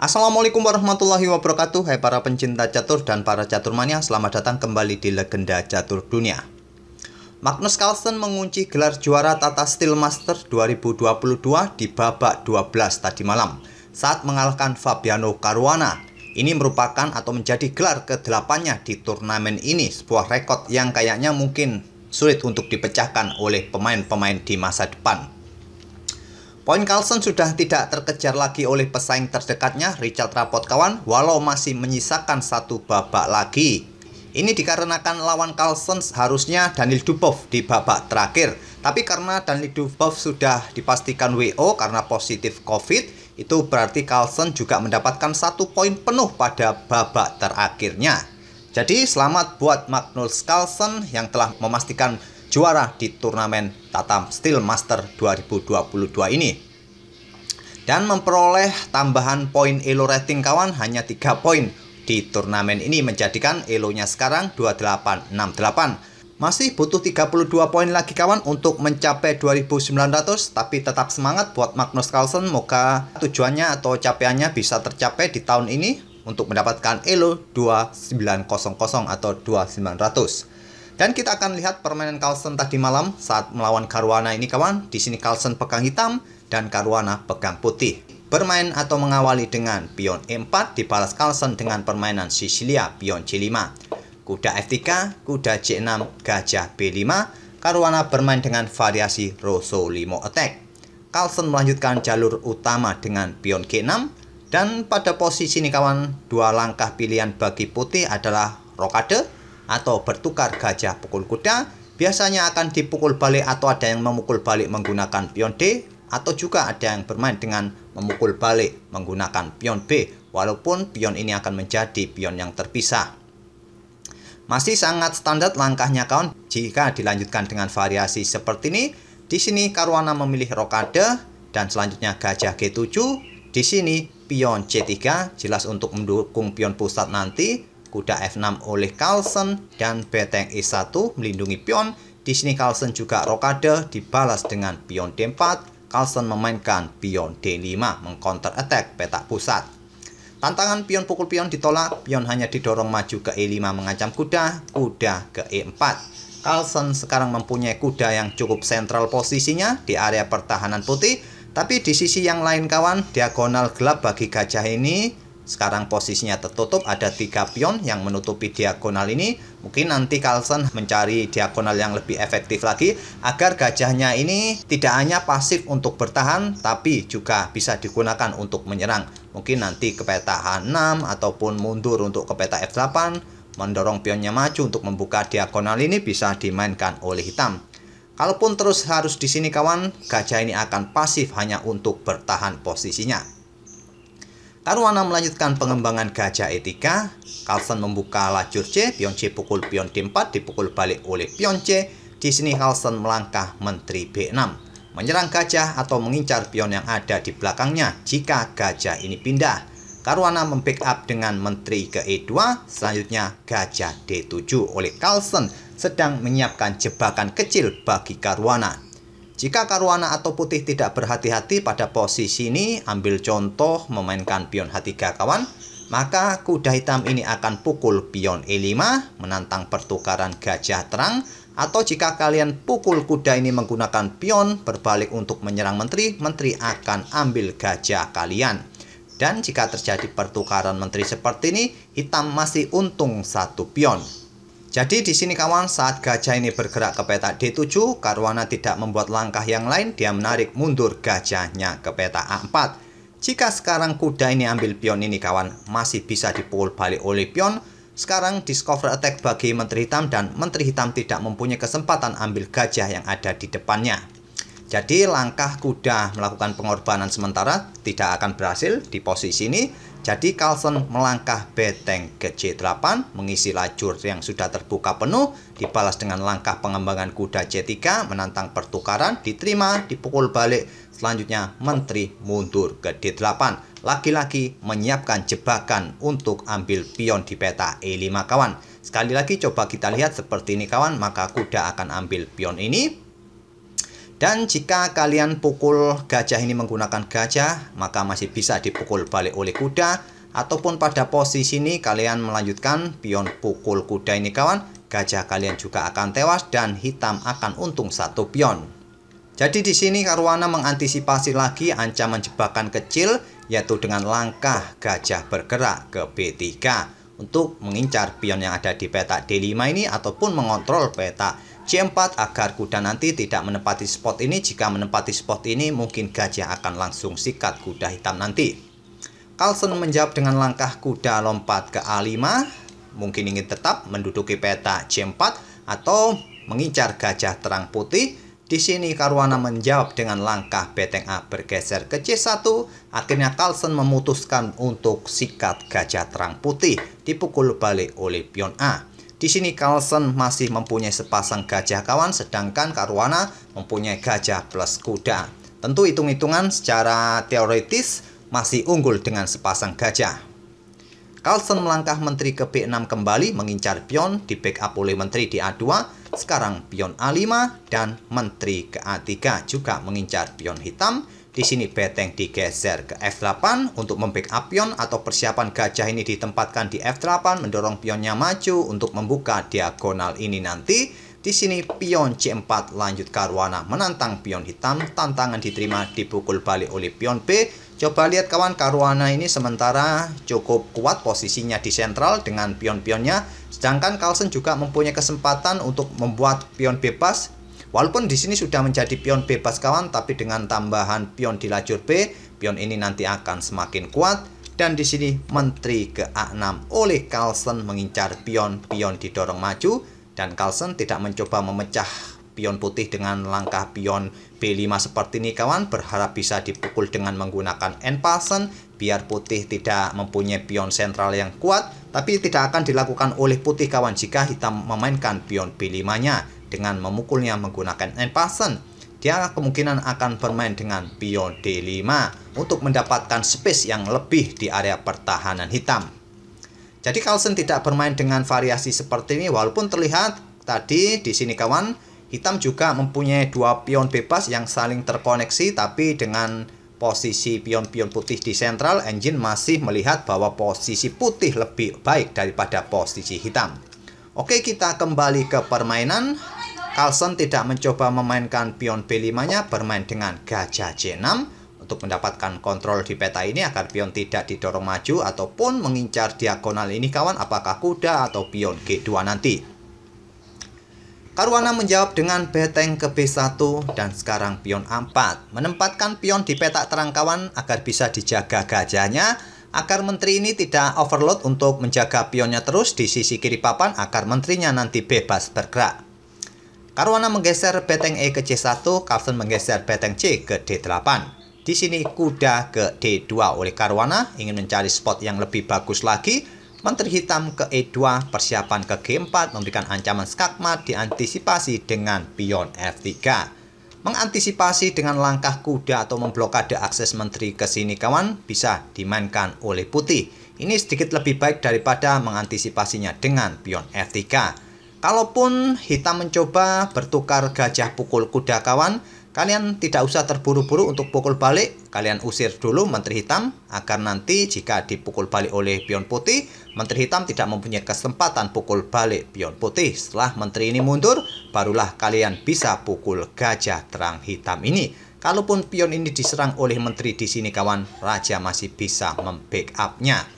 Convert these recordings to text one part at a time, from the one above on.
Assalamualaikum warahmatullahi wabarakatuh. Hai para pencinta catur dan para caturmania, selamat datang kembali di Legenda Catur Dunia. Magnus Carlsen mengunci gelar juara Tata Steel Master 2022 di babak 12 tadi malam saat mengalahkan Fabiano Caruana. Ini merupakan atau menjadi gelar ke-8-nya di turnamen ini, sebuah rekor yang kayaknya mungkin sulit untuk dipecahkan oleh pemain-pemain di masa depan. Poin Carlsen sudah tidak terkejar lagi oleh pesaing terdekatnya, Richard Rapport kawan, walau masih menyisakan satu babak lagi. Ini dikarenakan lawan Carlsen harusnya Daniil Dubov di babak terakhir. Tapi karena Daniil Dubov sudah dipastikan WO karena positif COVID, itu berarti Carlsen juga mendapatkan 1 poin penuh pada babak terakhirnya. Jadi selamat buat Magnus Carlsen yang telah memastikan juara di turnamen Tata Steel Master 2022 ini. Dan memperoleh tambahan poin elo rating kawan hanya 3 poin di turnamen ini, menjadikan elonya sekarang 2868. Masih butuh 32 poin lagi kawan untuk mencapai 2900, tapi tetap semangat buat Magnus Carlsen. Semoga tujuannya atau capaiannya bisa tercapai di tahun ini untuk mendapatkan elo 2900 atau 2900. Dan kita akan lihat permainan Carlsen tadi malam saat melawan Caruana ini kawan. Di sini Carlsen pegang hitam dan Caruana pegang putih. Bermain atau mengawali dengan pion E4, dibalas Carlsen dengan permainan Sicilia pion C5. Kuda F3, kuda C6, gajah B5. Caruana bermain dengan variasi Rosso Limo attack. Carlsen melanjutkan jalur utama dengan pion G6. Dan pada posisi ini kawan, 2 langkah pilihan bagi putih adalah rokade atau bertukar gajah pukul kuda. Biasanya akan dipukul balik atau ada yang memukul balik menggunakan pion D, atau juga ada yang bermain dengan memukul balik menggunakan pion B, walaupun pion ini akan menjadi pion yang terpisah. Masih sangat standar langkahnya kawan jika dilanjutkan dengan variasi seperti ini. Di sini Caruana memilih rokade dan selanjutnya gajah G7. Di sini pion C3 jelas untuk mendukung pion pusat nanti. Kuda F6 oleh Carlsen dan beteng E1 melindungi pion. Di sini Carlsen juga rokade dibalas dengan pion D4. Carlsen memainkan pion D5 mengcounter attack petak pusat. Tantangan pion pukul pion ditolak, pion hanya didorong maju ke E5 mengancam kuda ke E4. Carlsen sekarang mempunyai kuda yang cukup sentral posisinya di area pertahanan putih, tapi di sisi yang lain kawan, diagonal gelap bagi gajah ini sekarang posisinya tertutup, ada 3 pion yang menutupi diagonal ini. Mungkin nanti Carlsen mencari diagonal yang lebih efektif lagi agar gajahnya ini tidak hanya pasif untuk bertahan, tapi juga bisa digunakan untuk menyerang. Mungkin nanti ke peta H6 ataupun mundur untuk ke peta F8, mendorong pionnya maju untuk membuka diagonal ini bisa dimainkan oleh hitam. Kalaupun terus harus di sini kawan, gajah ini akan pasif hanya untuk bertahan posisinya. Caruana melanjutkan pengembangan gajah E3. Carlsen membuka lajur C, pion C pukul pion D4 dipukul balik oleh pion C. Di sini Carlsen melangkah menteri B6, menyerang gajah atau mengincar pion yang ada di belakangnya jika gajah ini pindah. Caruana membackup dengan menteri ke E2, selanjutnya gajah D7 oleh Carlsen sedang menyiapkan jebakan kecil bagi Caruana. Jika Caruana atau putih tidak berhati-hati pada posisi ini, ambil contoh memainkan pion H3 kawan, maka kuda hitam ini akan pukul pion E5 menantang pertukaran gajah terang. Atau jika kalian pukul kuda ini menggunakan pion berbalik untuk menyerang menteri, menteri akan ambil gajah kalian. Dan jika terjadi pertukaran menteri seperti ini, hitam masih untung 1 pion. Jadi di sini kawan, saat gajah ini bergerak ke peta D7, Caruana tidak membuat langkah yang lain, dia menarik mundur gajahnya ke peta A4. Jika sekarang kuda ini ambil pion ini kawan, masih bisa dipukul balik oleh pion. Sekarang discover attack bagi menteri hitam dan menteri hitam tidak mempunyai kesempatan ambil gajah yang ada di depannya. Jadi langkah kuda melakukan pengorbanan sementara tidak akan berhasil di posisi ini. Jadi Carlsen melangkah beteng ke C8, mengisi lajur yang sudah terbuka penuh, dibalas dengan langkah pengembangan kuda C3, menantang pertukaran, diterima, dipukul balik, selanjutnya menteri mundur ke D8. Lagi-lagi menyiapkan jebakan untuk ambil pion di peta E5 kawan. Sekali lagi coba kita lihat seperti ini kawan, maka kuda akan ambil pion ini. Dan jika kalian pukul gajah ini menggunakan gajah, maka masih bisa dipukul balik oleh kuda. Ataupun pada posisi ini kalian melanjutkan pion pukul kuda ini kawan, gajah kalian juga akan tewas dan hitam akan untung 1 pion. Jadi di sini Caruana mengantisipasi lagi ancaman jebakan kecil, yaitu dengan langkah gajah bergerak ke B3 untuk mengincar pion yang ada di petak D5 ini ataupun mengontrol petak C4 agar kuda nanti tidak menempati spot ini. Jika menempati spot ini mungkin gajah akan langsung sikat kuda hitam nanti. Carlsen menjawab dengan langkah kuda lompat ke A5, mungkin ingin tetap menduduki petak C4 atau mengincar gajah terang putih. Di sini Caruana menjawab dengan langkah beteng A bergeser ke C1. Akhirnya Carlsen memutuskan untuk sikat gajah terang putih, dipukul balik oleh pion A. Di sini Carlsen masih mempunyai sepasang gajah kawan, sedangkan Caruana mempunyai gajah plus kuda. Tentu hitung-hitungan secara teoritis masih unggul dengan sepasang gajah. Carlsen melangkah menteri ke B6 kembali, mengincar pion, di backup oleh menteri di A2. Sekarang pion A5 dan menteri ke A3 juga mengincar pion hitam. Di sini beteng digeser ke F8 untuk membackup pion atau persiapan gajah ini ditempatkan di F8, mendorong pionnya maju untuk membuka diagonal ini nanti. Di sini pion C4 lanjut Caruana menantang pion hitam, tantangan diterima, dipukul balik oleh pion B. Coba lihat kawan, Caruana ini sementara cukup kuat posisinya di sentral dengan pion-pionnya, sedangkan Carlsen juga mempunyai kesempatan untuk membuat pion bebas. Walaupun di sini sudah menjadi pion bebas kawan, tapi dengan tambahan pion di lajur B, pion ini nanti akan semakin kuat. Dan di sini menteri ke A6 oleh Carlsen mengincar pion didorong maju, dan Carlsen tidak mencoba memecah pion putih dengan langkah pion B5 seperti ini kawan, berharap bisa dipukul dengan menggunakan end passen biar putih tidak mempunyai pion sentral yang kuat. Tapi tidak akan dilakukan oleh putih kawan jika hitam memainkan pion B5-nya dengan memukulnya menggunakan end passen. Dia kemungkinan akan bermain dengan pion D5 untuk mendapatkan space yang lebih di area pertahanan hitam. Jadi Carlsen tidak bermain dengan variasi seperti ini, walaupun terlihat tadi di sini kawan, hitam juga mempunyai 2 pion bebas yang saling terkoneksi, tapi dengan posisi pion-pion putih di sentral, engine masih melihat bahwa posisi putih lebih baik daripada posisi hitam. Oke, kita kembali ke permainan. Carlsen tidak mencoba memainkan pion B5-nya, bermain dengan gajah C6 untuk mendapatkan kontrol di peta ini agar pion tidak didorong maju ataupun mengincar diagonal ini kawan, apakah kuda atau pion G2 nanti. Caruana menjawab dengan beteng ke B1 dan sekarang pion A4. Menempatkan pion di petak terang kawan agar bisa dijaga gajahnya, agar menteri ini tidak overload untuk menjaga pionnya terus di sisi kiri papan agar menterinya nanti bebas bergerak. Caruana menggeser beteng E ke C1, Carlsen menggeser beteng C ke D8. Di sini kuda ke D2 oleh Caruana, ingin mencari spot yang lebih bagus lagi. Menteri hitam ke E2, persiapan ke G4, memberikan ancaman skakmat, diantisipasi dengan pion F3. Mengantisipasi dengan langkah kuda atau memblokade akses menteri ke sini kawan, bisa dimainkan oleh putih. Ini sedikit lebih baik daripada mengantisipasinya dengan pion F3. Kalaupun hitam mencoba bertukar gajah pukul kuda kawan, kalian tidak usah terburu-buru untuk pukul balik. Kalian usir dulu menteri hitam agar nanti jika dipukul balik oleh pion putih, menteri hitam tidak mempunyai kesempatan pukul balik pion putih. Setelah menteri ini mundur, barulah kalian bisa pukul gajah terang hitam ini. Kalaupun pion ini diserang oleh menteri di sini kawan, raja masih bisa membackup-nya.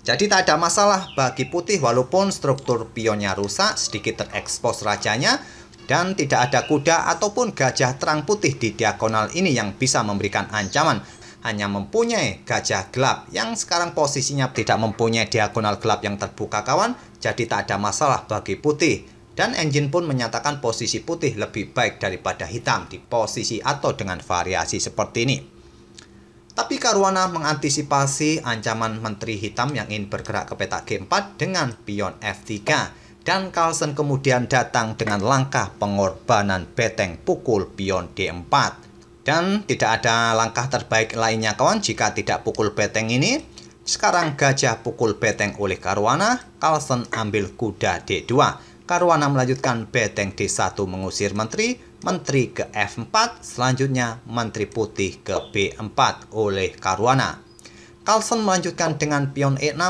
Jadi tak ada masalah bagi putih walaupun struktur pionnya rusak, sedikit terekspos rajanya, dan tidak ada kuda ataupun gajah terang putih di diagonal ini yang bisa memberikan ancaman. Hanya mempunyai gajah gelap yang sekarang posisinya tidak mempunyai diagonal gelap yang terbuka kawan, jadi tak ada masalah bagi putih. Dan engine pun menyatakan posisi putih lebih baik daripada hitam di posisi atau dengan variasi seperti ini. Tapi Caruana mengantisipasi ancaman menteri hitam yang ingin bergerak ke petak G4 dengan pion F3. Dan Carlsen kemudian datang dengan langkah pengorbanan beteng pukul pion D4. Dan tidak ada langkah terbaik lainnya kawan jika tidak pukul beteng ini. Sekarang gajah pukul beteng oleh Caruana, Carlsen ambil kuda D2. Caruana melanjutkan beteng D1 mengusir menteri, menteri ke F4, selanjutnya menteri putih ke B4 oleh Caruana. Carlsen melanjutkan dengan pion E6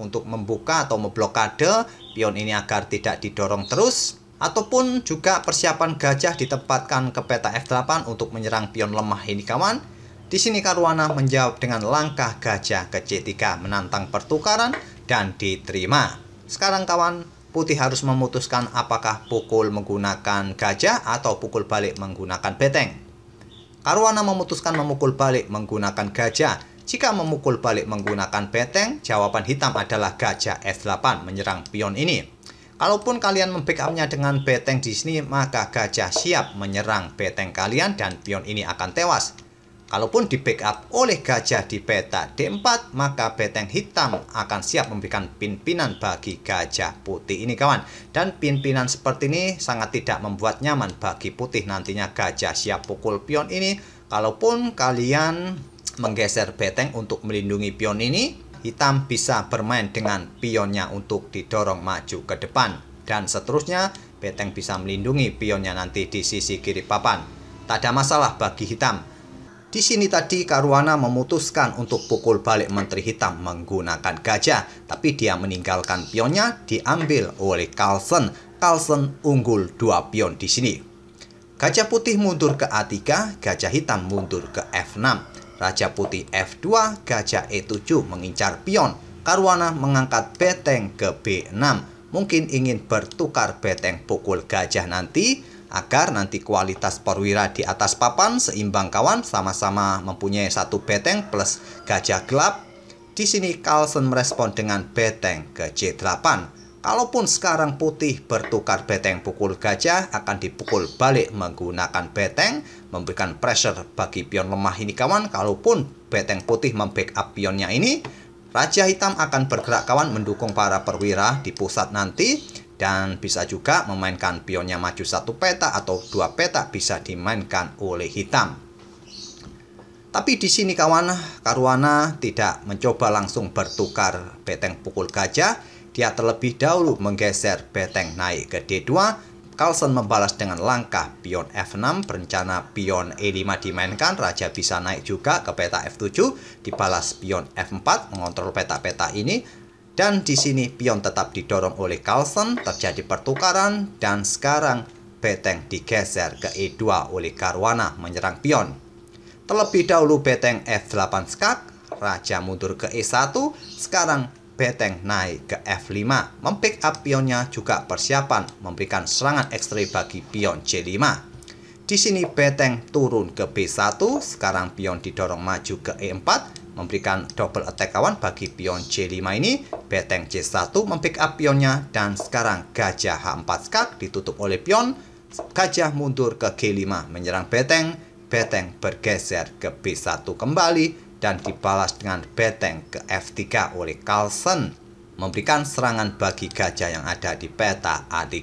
untuk membuka atau memblokade pion ini agar tidak didorong terus, ataupun juga persiapan gajah ditempatkan ke peta F8 untuk menyerang pion lemah ini kawan. Di sini Caruana menjawab dengan langkah gajah ke C3 menantang pertukaran dan diterima. Sekarang kawan, putih harus memutuskan apakah pukul menggunakan gajah atau pukul balik menggunakan beteng. Caruana memutuskan memukul balik menggunakan gajah. Jika memukul balik menggunakan beteng, jawaban hitam adalah gajah F8 menyerang pion ini. Kalaupun kalian membackupnya dengan beteng di sini, maka gajah siap menyerang beteng kalian dan pion ini akan tewas. Kalaupun di backup oleh gajah di peta D4, maka beteng hitam akan siap memberikan pimpinan bagi gajah putih ini kawan. Dan pimpinan seperti ini sangat tidak membuat nyaman bagi putih. Nantinya gajah siap pukul pion ini. Kalaupun kalian menggeser beteng untuk melindungi pion ini, hitam bisa bermain dengan pionnya untuk didorong maju ke depan. Dan seterusnya, beteng bisa melindungi pionnya nanti di sisi kiri papan. Tak ada masalah bagi hitam. Di sini tadi Caruana memutuskan untuk pukul balik menteri hitam menggunakan gajah, tapi dia meninggalkan pionnya diambil oleh Carlsen. Carlsen unggul 2 pion di sini. Gajah putih mundur ke A3, gajah hitam mundur ke F6. Raja putih F2, gajah E7 mengincar pion. Caruana mengangkat beteng ke B6. Mungkin ingin bertukar beteng pukul gajah nanti, agar nanti kualitas perwira di atas papan seimbang kawan, sama-sama mempunyai 1 beteng plus gajah gelap. Di sini Carlsen merespon dengan beteng ke C8. Kalaupun sekarang putih bertukar beteng pukul gajah, akan dipukul balik menggunakan beteng, memberikan pressure bagi pion lemah ini kawan. Kalaupun beteng putih membackup pionnya ini, raja hitam akan bergerak kawan mendukung para perwira di pusat nanti. Dan bisa juga memainkan pionnya maju 1 peta atau 2 peta bisa dimainkan oleh hitam. Tapi di sini kawan, Caruana tidak mencoba langsung bertukar beteng pukul gajah. Dia terlebih dahulu menggeser beteng naik ke D2. Carlsen membalas dengan langkah pion F6, berencana pion E5 dimainkan, raja bisa naik juga ke peta F7, dibalas pion F4 mengontrol peta-peta ini. Dan di sini pion tetap didorong oleh Carlsen, terjadi pertukaran, dan sekarang beteng digeser ke E2 oleh Caruana menyerang pion. Terlebih dahulu beteng F8 skak, raja mundur ke E1, sekarang beteng naik ke F5, membackup pionnya juga persiapan memberikan serangan ekstrim bagi pion C5. Di sini beteng turun ke B1, sekarang pion didorong maju ke E4, memberikan double attack kawan bagi pion C5 ini. Beteng C1 membackup pionnya, dan sekarang gajah H4 skak ditutup oleh pion. Gajah mundur ke G5 menyerang beteng. Beteng bergeser ke B1 kembali dan dibalas dengan beteng ke F3 oleh Carlsen, memberikan serangan bagi gajah yang ada di peta A3.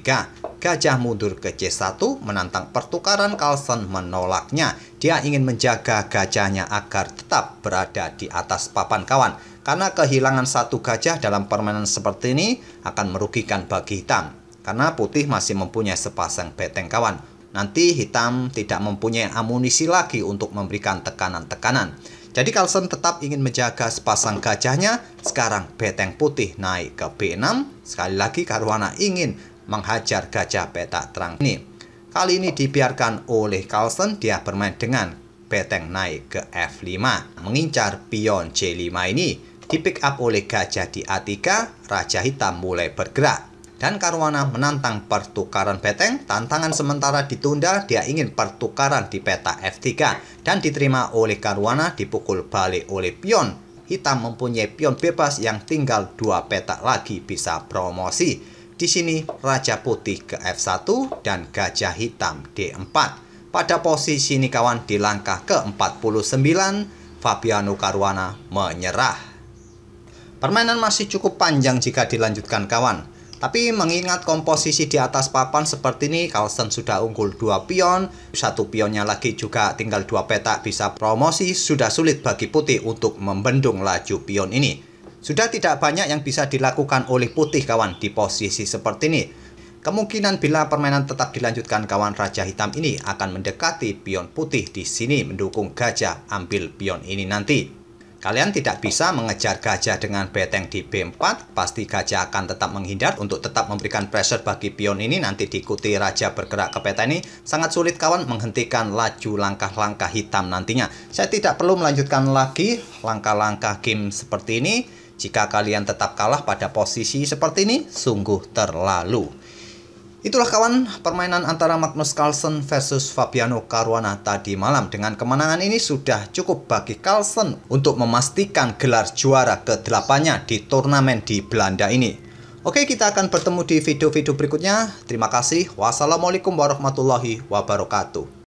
Gajah mundur ke C1 menantang pertukaran. Carlsen menolaknya. Dia ingin menjaga gajahnya agar tetap berada di atas papan kawan, karena kehilangan 1 gajah dalam permainan seperti ini akan merugikan bagi hitam, karena putih masih mempunyai sepasang beteng kawan. Nanti hitam tidak mempunyai amunisi lagi untuk memberikan tekanan-tekanan. Jadi Carlsen tetap ingin menjaga sepasang gajahnya. Sekarang beteng putih naik ke B6. Sekali lagi Caruana ingin menghajar gajah peta terang ini. Kali ini dibiarkan oleh Carlsen, dia bermain dengan beteng naik ke F5, mengincar pion C5 ini. Di pick up oleh gajah di A3, raja hitam mulai bergerak. Dan Caruana menantang pertukaran beteng. Tantangan sementara ditunda, dia ingin pertukaran di peta F3. Dan diterima oleh Caruana, dipukul balik oleh pion. Hitam mempunyai pion bebas yang tinggal 2 peta lagi bisa promosi. Di sini raja putih ke F1 dan gajah hitam D4. Pada posisi ini kawan, di langkah ke-49, Fabiano Caruana menyerah. Permainan masih cukup panjang jika dilanjutkan kawan. Tapi mengingat komposisi di atas papan seperti ini, Carlsen sudah unggul 2 pion, 1 pionnya lagi juga tinggal 2 peta bisa promosi. Sudah sulit bagi putih untuk membendung laju pion ini. Sudah tidak banyak yang bisa dilakukan oleh putih kawan di posisi seperti ini. Kemungkinan bila permainan tetap dilanjutkan, kawan Raja Hitam ini akan mendekati pion putih di sini mendukung gajah ambil pion ini nanti. Kalian tidak bisa mengejar gajah dengan beteng di B4, pasti gajah akan tetap menghindar untuk tetap memberikan pressure bagi pion ini. Nanti diikuti raja bergerak ke peta ini, sangat sulit kawan menghentikan laju langkah-langkah hitam nantinya. Saya tidak perlu melanjutkan lagi langkah-langkah game seperti ini. Jika kalian tetap kalah pada posisi seperti ini, sungguh terlalu. Itulah kawan permainan antara Magnus Carlsen versus Fabiano Caruana tadi malam. Dengan kemenangan ini sudah cukup bagi Carlsen untuk memastikan gelar juara ke-8-nya di turnamen di Belanda ini. Oke, kita akan bertemu di video-video berikutnya. Terima kasih. Wassalamualaikum warahmatullahi wabarakatuh.